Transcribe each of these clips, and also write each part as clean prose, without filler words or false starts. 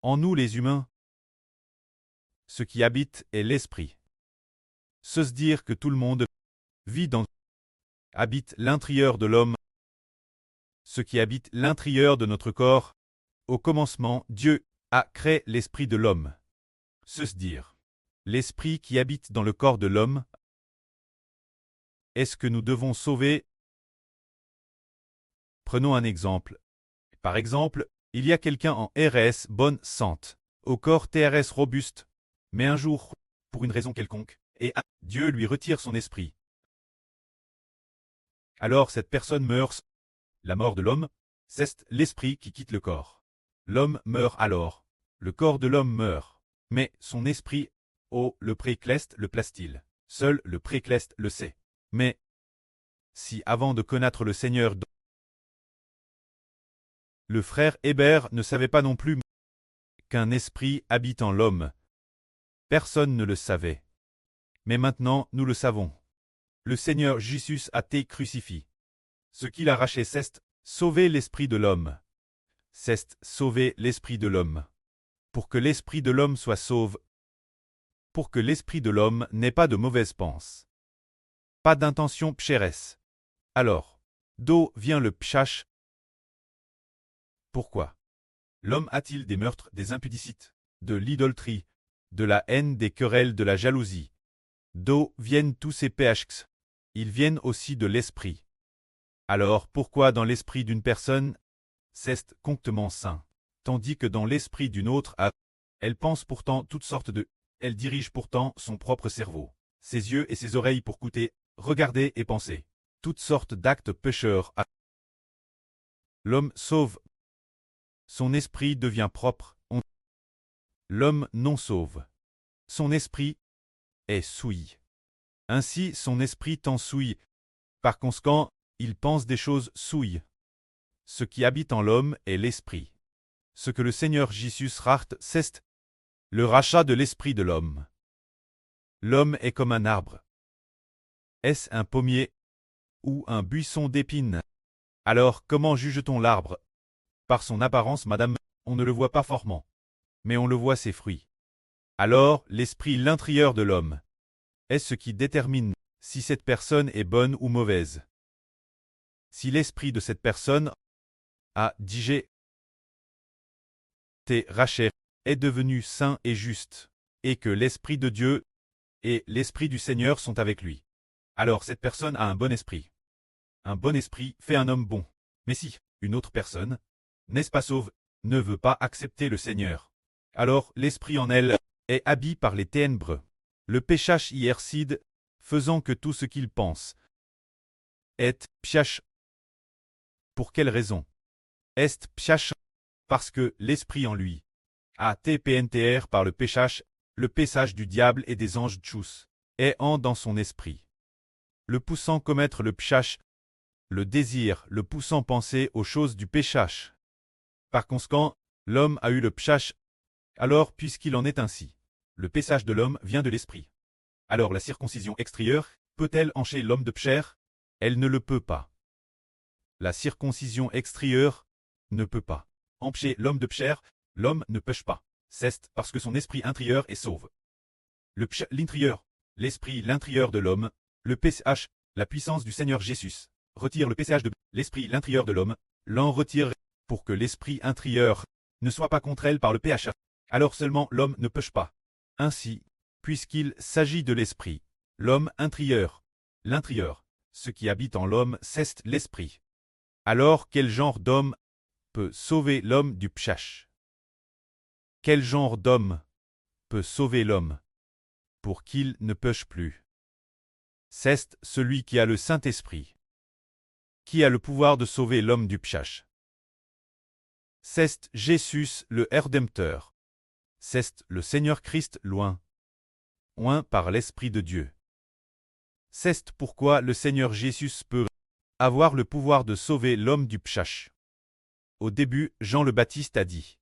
En nous les humains, ce qui habite est l'esprit. Se dire que tout le monde vit dans, habite l'intérieur de l'homme, ce qui habite l'intérieur de notre corps. Au commencement, Dieu a créé l'esprit de l'homme. Se dire, l'esprit qui habite dans le corps de l'homme, est-ce que nous devons sauver? Prenons un exemple. Par exemple, il y a quelqu'un en RS bonne santé, au corps TRS robuste, mais un jour, pour une raison quelconque, et Dieu lui retire son esprit. Alors cette personne meurt. La mort de l'homme, c'est l'esprit qui quitte le corps. L'homme meurt alors. Le corps de l'homme meurt. Mais son esprit, le précleste le place-t-il. Seul le précleste le sait. Mais, si avant de connaître le Seigneur, le frère Hébert ne savait pas non plus qu'un esprit habite en l'homme, personne ne le savait. Mais maintenant, nous le savons. Le Seigneur Jésus a été crucifié. Ce qu'il arrachait, c'est sauver l'esprit de l'homme. C'est sauver l'esprit de l'homme. Pour que l'esprit de l'homme soit sauve, pour que l'esprit de l'homme n'ait pas de mauvaise pensée, pas d'intention pécheresse. Alors, d'où vient le pchash? Pourquoi l'homme a-t-il des meurtres, des impudicités, de l'idolâtrie, de la haine, des querelles, de la jalousie? D'où viennent tous ces péchés? Ils viennent aussi de l'esprit. Alors pourquoi dans l'esprit d'une personne, c'est conctement saint, tandis que dans l'esprit d'une autre, elle pense pourtant toutes sortes de... Elle dirige pourtant son propre cerveau, ses yeux et ses oreilles pour écouter, regarder et penser. Toutes sortes d'actes pécheurs. L'homme sauve. Son esprit devient propre. L'homme non sauve. Son esprit est souillé. Ainsi son esprit t'en souille. Par conséquent, il pense des choses souilles. Ce qui habite en l'homme est l'esprit. Ce que le Seigneur Jésus rachète, c'est le rachat de l'esprit de l'homme. L'homme est comme un arbre. Est-ce un pommier ou un buisson d'épines? Alors comment juge-t-on l'arbre? Par son apparence, madame, on ne le voit pas fortement, mais on le voit ses fruits. Alors, l'esprit l'intérieur de l'homme est ce qui détermine si cette personne est bonne ou mauvaise. Si l'esprit de cette personne a digé, raché, est devenu saint et juste, et que l'esprit de Dieu et l'esprit du Seigneur sont avec lui, alors cette personne a un bon esprit. Un bon esprit fait un homme bon. Mais si une autre personne, n'est-ce pas sauve, ne veut pas accepter le Seigneur, alors l'esprit en elle est habillé par les ténèbres. Le péchage hiercide, faisant que tout ce qu'il pense est pchach. Pour quelle raison est pchach? Parce que l'esprit en lui a tpntr par le péchage, le passage du diable et des anges tchous, est en dans son esprit. Le poussant commettre le pchach, le désir, le poussant penser aux choses du péchage. Par conséquent, l'homme a eu le pchach, alors puisqu'il en est ainsi, le passage de l'homme vient de l'esprit. Alors la circoncision extérieure, peut-elle encher l'homme de pcher? Elle ne le peut pas. La circoncision extérieure ne peut pas empêcher l'homme de pcher, l'homme ne pêche pas. C'est parce que son esprit intérieur est sauve. Le pch l'intérieur, l'esprit l'intérieur de l'homme, le psh, la puissance du Seigneur Jésus, retire le psh de l'esprit l'intérieur de l'homme, l'en retire pour que l'esprit intérieur ne soit pas contre elle par le ph. Alors seulement l'homme ne pêche pas. Ainsi, puisqu'il s'agit de l'esprit, l'homme intérieur, l'intérieur, ce qui habite en l'homme, c'est l'esprit. Alors quel genre d'homme peut sauver l'homme du pchach? Quel genre d'homme peut sauver l'homme pour qu'il ne pêche plus? C'est celui qui a le Saint-Esprit, qui a le pouvoir de sauver l'homme du pchach. C'est Jésus le Rédempteur. C'est le Seigneur Christ loin par l'Esprit de Dieu. C'est pourquoi le Seigneur Jésus peut avoir le pouvoir de sauver l'homme du pchach. Au début, Jean le Baptiste a dit: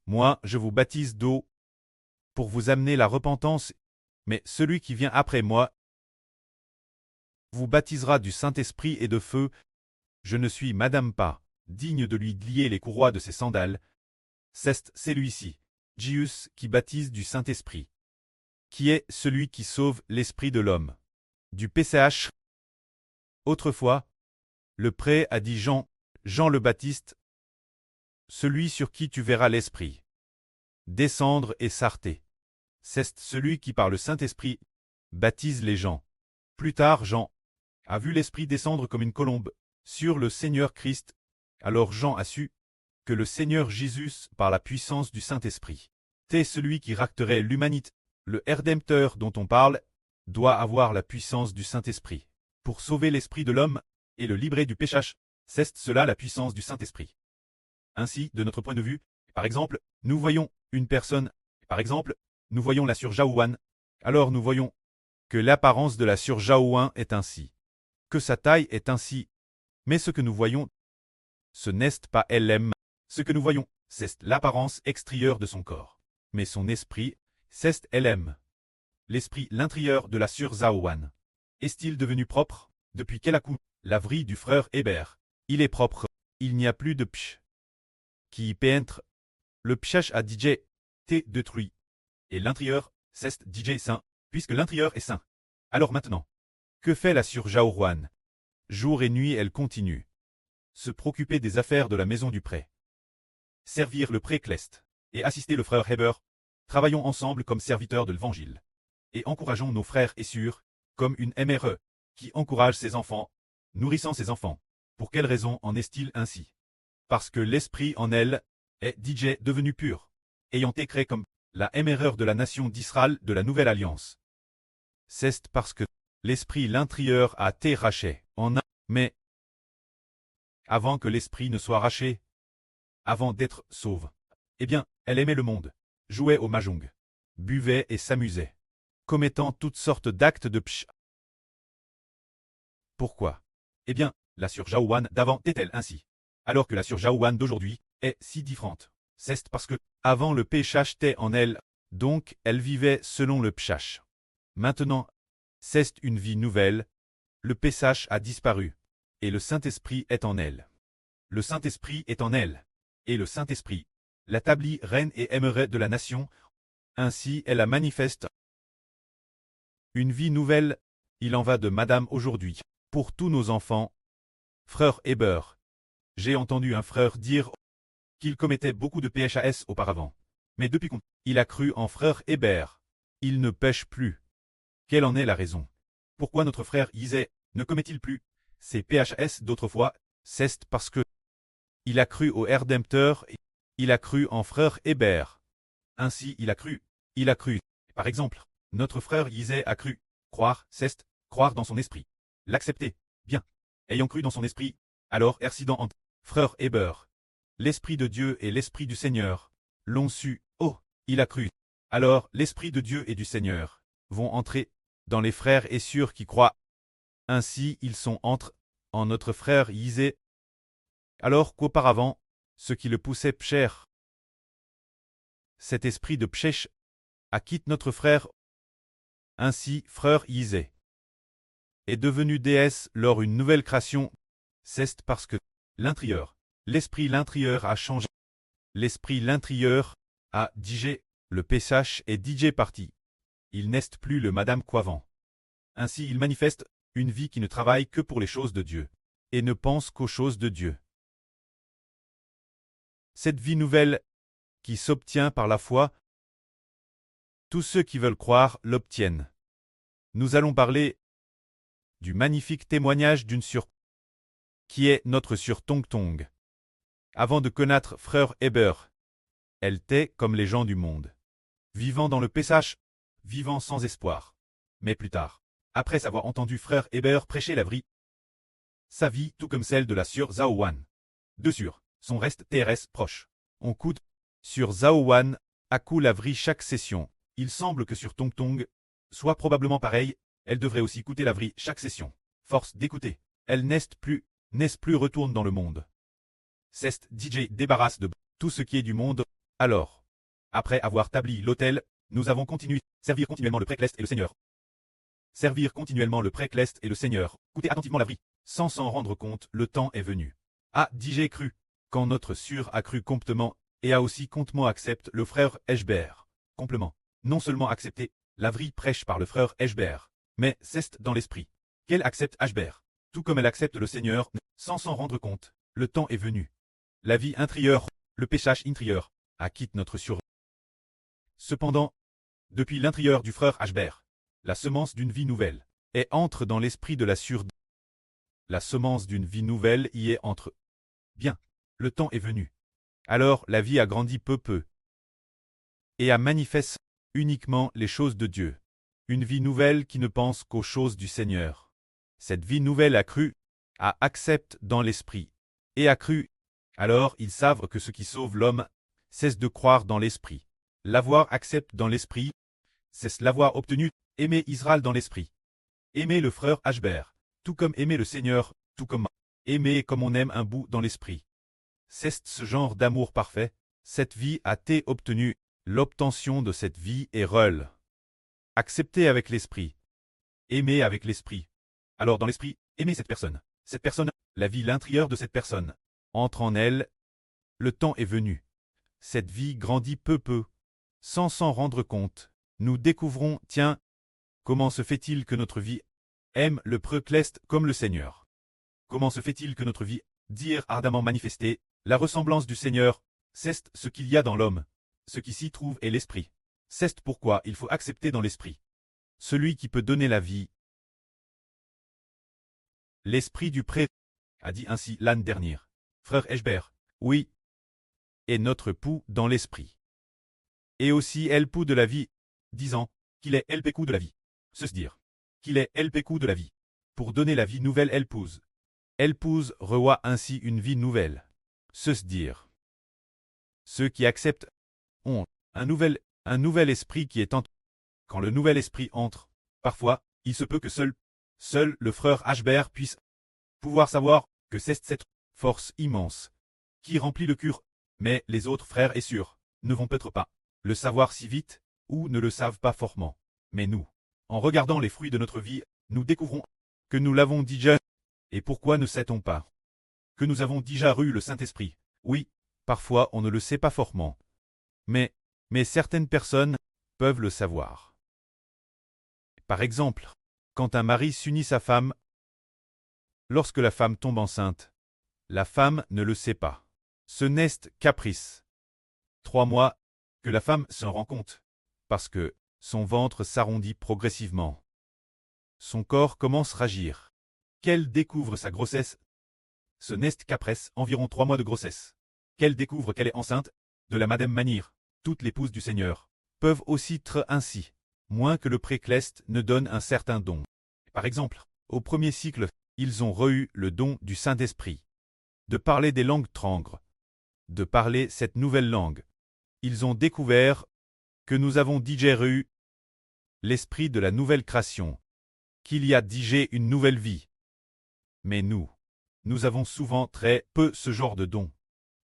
Moi, je vous baptise d'eau pour vous amener la repentance, mais celui qui vient après moi vous baptisera du Saint-Esprit et de feu. Je ne suis, madame, pas digne de lui lier les courroies de ses sandales. C'est celui-ci, Jius, qui baptise du Saint-Esprit, qui est celui qui sauve l'esprit de l'homme. Du PCH. Autrefois, le prêtre a dit Jean le Baptiste, celui sur qui tu verras l'Esprit descendre et s'arrêter. C'est celui qui par le Saint-Esprit baptise les gens. Plus tard, Jean a vu l'Esprit descendre comme une colombe sur le Seigneur Christ. Alors Jean a su que le Seigneur Jésus, par la puissance du Saint-Esprit, est celui qui racterait l'humanité. Le Rédempteur dont on parle doit avoir la puissance du Saint-Esprit pour sauver l'esprit de l'homme et le libérer du péchage. C'est cela la puissance du Saint-Esprit. Ainsi, de notre point de vue, par exemple, nous voyons une personne, par exemple, nous voyons la sœur Jaouan, alors nous voyons que l'apparence de la sœur Jaouan est ainsi, que sa taille est ainsi, mais ce que nous voyons, ce n'est pas elle-même. Ce que nous voyons, c'est l'apparence extérieure de son corps. Mais son esprit, c'est elle-même. L'esprit, l'intérieur de la sœur Jaouan. Est-il devenu propre, depuis qu'elle a coupé la vrille du frère Hébert? Il est propre. Il n'y a plus de pch qui y peintre. Le pchach a DJ T détruit. Et l'intérieur, c'est DJ saint, puisque l'intérieur est saint. Alors maintenant, que fait la sœur Jaouan? Jour et nuit elle continue. Se préoccuper des affaires de la maison du prêtre. Servir le pré-cleste. Et assister le frère Hébert. Travaillons ensemble comme serviteurs de l'évangile. Et encourageons nos frères et sœurs, comme une MRE, qui encourage ses enfants, nourrissant ses enfants. Pour quelle raison en est-il ainsi? Parce que l'esprit en elle est DJ devenu pur, ayant été créé comme la MRE de la nation d'Israël de la Nouvelle Alliance. C'est parce que l'esprit l'intérieur a été raché en un, mais avant que l'esprit ne soit raché, avant d'être sauve, eh bien, elle aimait le monde, jouait au mahjong, buvait et s'amusait, commettant toutes sortes d'actes de psh. Pourquoi? Eh bien, la sœur Jaouan d'avant est-elle ainsi, alors que la sœur Jaouan d'aujourd'hui est si différente? C'est parce que, avant le péchage était en elle, donc elle vivait selon le pshach. Maintenant, c'est une vie nouvelle, le péchage a disparu, et le Saint-Esprit est en elle. Le Saint-Esprit est en elle, et le Saint-Esprit l'établit reine et aimerait de la nation, ainsi elle la manifeste. Une vie nouvelle, il en va de Madame aujourd'hui, pour tous nos enfants. Frère Hébert, j'ai entendu un frère dire qu'il commettait beaucoup de PHAS auparavant. Mais depuis qu'il a cru en frère Hébert, il ne pêche plus. Quelle en est la raison? Pourquoi notre frère Isais ne commet-il plus ces PHAS d'autrefois? C'est parce que il a cru au Rédempteur et il a cru en frère Hébert. Ainsi il a cru. Par exemple, notre frère Isais a cru. Croire, c'est croire dans son esprit. L'accepter. Bien. Ayant cru dans son esprit, alors ercident entre frère Hébert. L'Esprit de Dieu et l'Esprit du Seigneur l'ont su. Oh, il a cru. Alors l'Esprit de Dieu et du Seigneur vont entrer dans les frères et sœurs qui croient. Ainsi ils sont en notre frère Isais, alors qu'auparavant, ce qui le poussait pcher, cet esprit de pchèche, acquitte notre frère. Ainsi, frère Isais est devenu déesse lors une nouvelle création. C'est parce que l'intérieur, l'esprit l'intérieur a changé. L'esprit l'intérieur a digé, le PSH est digé parti. Il n'est plus le Madame qu'avant. Ainsi il manifeste une vie qui ne travaille que pour les choses de Dieu, et ne pense qu'aux choses de Dieu. Cette vie nouvelle, qui s'obtient par la foi, tous ceux qui veulent croire l'obtiennent. Nous allons parler du magnifique témoignage d'une sœur, qui est notre sœur Tong Tong. Avant de connaître frère Hébert, elle était comme les gens du monde, vivant dans le PSH, vivant sans espoir. Mais plus tard, après avoir entendu frère Hébert prêcher la vraie, sa vie, tout comme celle de la sœur Zaowan, de sur son reste TRS proche. On coûte sur Zaowan, à coup la vraie chaque session. Il semble que sur Tong Tong soit probablement pareil, elle devrait aussi coûter la vraie chaque session. Force d'écouter. Elle n'est plus retourne dans le monde. C'est DJ débarrasse de tout ce qui est du monde. Alors, après avoir tabli l'autel, nous avons continué, servir continuellement le pré-cleste et le Seigneur. Servir continuellement le pré-cleste et le Seigneur, écoutez attentivement la vraie. Sans s'en rendre compte, le temps est venu. Ah, DJ cru. Quand notre sœur a cru complètement, et a aussi contement accepte le frère Eshbert. Complément. Non seulement accepté, la vraie prêche par le frère Eshbert, mais c'est dans l'esprit qu'elle accepte Eshbert, tout comme elle accepte le Seigneur, sans s'en rendre compte. Le temps est venu. La vie intérieure, le péchage intérieur, acquitte notre sur. Cependant, depuis l'intérieur du frère Eshbert, la semence d'une vie nouvelle, et entre dans l'esprit de la surde. La semence d'une vie nouvelle y est entre. Bien, le temps est venu. Alors la vie a grandi peu, et a manifeste uniquement les choses de Dieu. Une vie nouvelle qui ne pense qu'aux choses du Seigneur. Cette vie nouvelle a cru, a accepte dans l'esprit, et a cru. Alors ils savent que ce qui sauve l'homme, c'est de croire dans l'esprit. L'avoir accepte dans l'esprit, c'est l'avoir obtenu, aimer Israël dans l'esprit. Aimer le frère Eshbert, tout comme aimer le Seigneur, tout comme aimer comme on aime un bout dans l'esprit. C'est ce genre d'amour parfait, cette vie a été obtenue, l'obtention de cette vie est reule. Accepter avec l'esprit. Aimer avec l'esprit. Alors dans l'esprit, aimer cette personne, la vie l'intérieur de cette personne, entre en elle. Le temps est venu. Cette vie grandit peu, sans s'en rendre compte. Nous découvrons, tiens, comment se fait-il que notre vie aime le précleste comme le Seigneur? Comment se fait-il que notre vie, dire ardemment manifester, la ressemblance du Seigneur, c'est ce qu'il y a dans l'homme. Ce qui s'y trouve est l'esprit. C'est pourquoi il faut accepter dans l'esprit. Celui qui peut donner la vie. L'esprit du prêtre, a dit ainsi l'âne dernière. Frère Eshbert, oui, est notre pouls dans l'esprit. Et aussi elle pouls de la vie, disant qu'il est elle pécou de la vie. Ce dire qu'il est elle pécou de la vie. Pour donner la vie nouvelle elle pousse. Elle pousse revoit ainsi une vie nouvelle. Ce dire. Ceux qui acceptent ont un nouvel esprit qui est en. Quand le nouvel esprit entre, parfois, il se peut que seul le frère Eshbert puisse pouvoir savoir que c'est cette force immense qui remplit le cœur, mais les autres frères et sœurs ne vont peut-être pas le savoir si vite, ou ne le savent pas fortement. Mais nous, en regardant les fruits de notre vie, nous découvrons que nous l'avons déjà. Et pourquoi ne sait-on pas que nous avons déjà eu le Saint-Esprit? Oui, parfois on ne le sait pas fortement. Mais certaines personnes peuvent le savoir. Par exemple, quand un mari s'unit sa femme, lorsque la femme tombe enceinte, la femme ne le sait pas. Ce n'est caprice. 3 mois que la femme s'en rend compte, parce que son ventre s'arrondit progressivement. Son corps commence à agir. Qu'elle découvre sa grossesse. Ce n'est qu'après environ 3 mois de grossesse. Qu'elle découvre qu'elle est enceinte, de la madame manière. Toutes les épouses du Seigneur peuvent aussi être ainsi, moins que le précleste ne donne un certain don. Par exemple, au premier cycle, ils ont reçu le don du Saint-Esprit, de parler des langues trangres, de parler cette nouvelle langue. Ils ont découvert que nous avons digéré l'esprit de la nouvelle création, qu'il y a digé une nouvelle vie. Mais nous avons souvent très peu ce genre de don.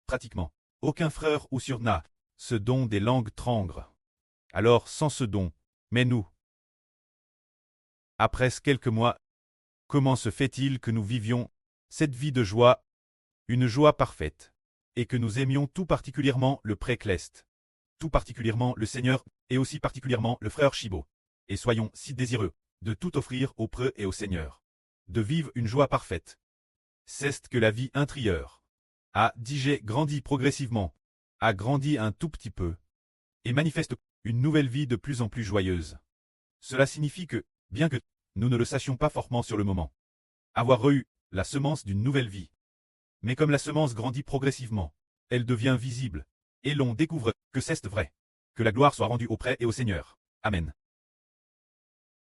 Pratiquement, aucun frère ou sœur n'a ce don des langues trangres. Alors sans ce don, mais nous, après quelques mois, comment se fait-il que nous vivions cette vie de joie, une joie parfaite, et que nous aimions tout particulièrement le précleste, tout particulièrement le Seigneur, et aussi particulièrement le frère Chibo, et soyons si désireux de tout offrir au preux et au Seigneur, de vivre une joie parfaite. C'est que la vie intérieure a grandi progressivement, a grandi un tout petit peu, et manifeste une nouvelle vie de plus en plus joyeuse. Cela signifie que, bien que nous ne le sachions pas fortement sur le moment, avoir eu la semence d'une nouvelle vie. Mais comme la semence grandit progressivement, elle devient visible, et l'on découvre que c'est vrai. Que la gloire soit rendue au prêtre et au Seigneur. Amen.